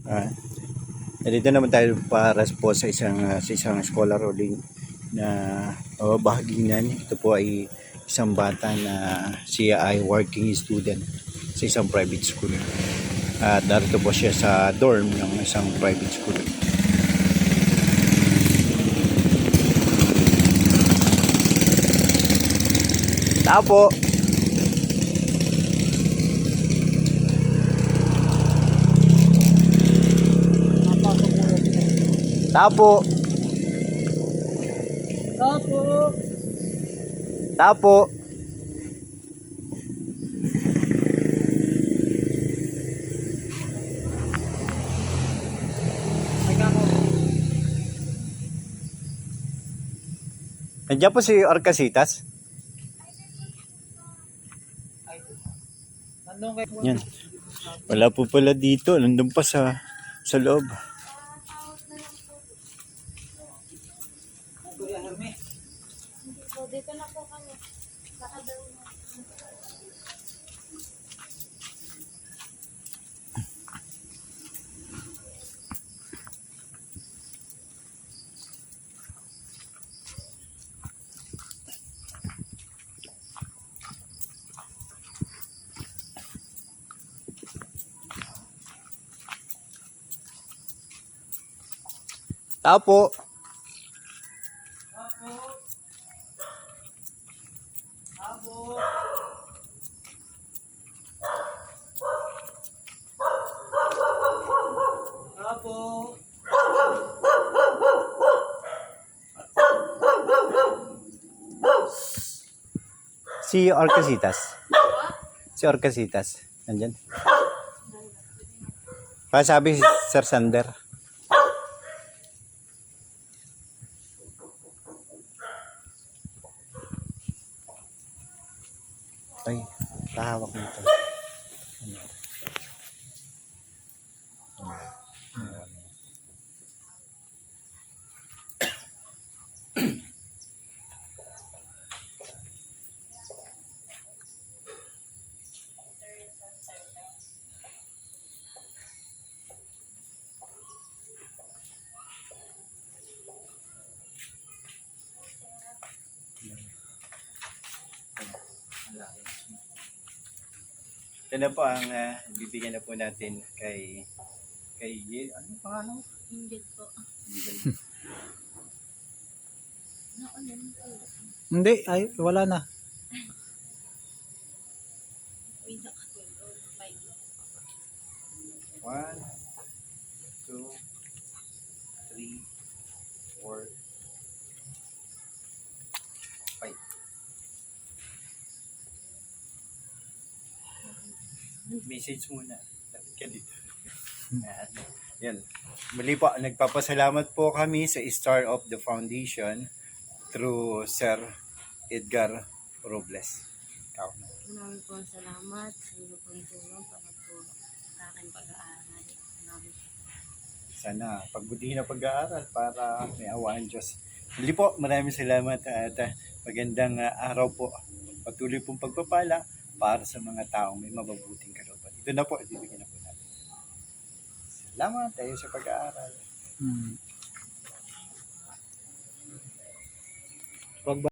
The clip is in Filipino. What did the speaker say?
Ah, dito naman tayo para po sa isang scholar rolling na bahaginan. Ito po ay isang bata na siya ay working student sa isang private school. At narito po siya sa dorm ng isang private school. Tapo. Tapo. Tapo. Tapo. Nandiyan po si Orcasitas. Yan. Wala po pala dito. Nandun pa sa loob. Dito na po kami. Baka daw na. Tapo. Si Orcasitas. Si Orcasitas. Nandyan. Sabi si Sir Sander. Ay, tahawak mo ito. Ito na po ang bibigyan na po natin kay ano pangalan? Ingrid po. Hindi, ay wala na. One, two, three, four, five. Message muna. Dapat ka dito. Yan. Muli po, nagpapasalamat po kami sa Star of the Foundation through Sir Edgar Robles. Ikaw. Maraming po salamat sa inyo pong tulong para po sa aking pag-aaral. Sana pagbutihin ang pag-aaral para may awaan Diyos. Muli po, maraming salamat at magandang araw po. Patuloy pong pagpapala para sa mga taong may mababuting kalooban. Ito na po, ibibigyan na po natin. Salamat tayo sa pag-aaral. Wag ba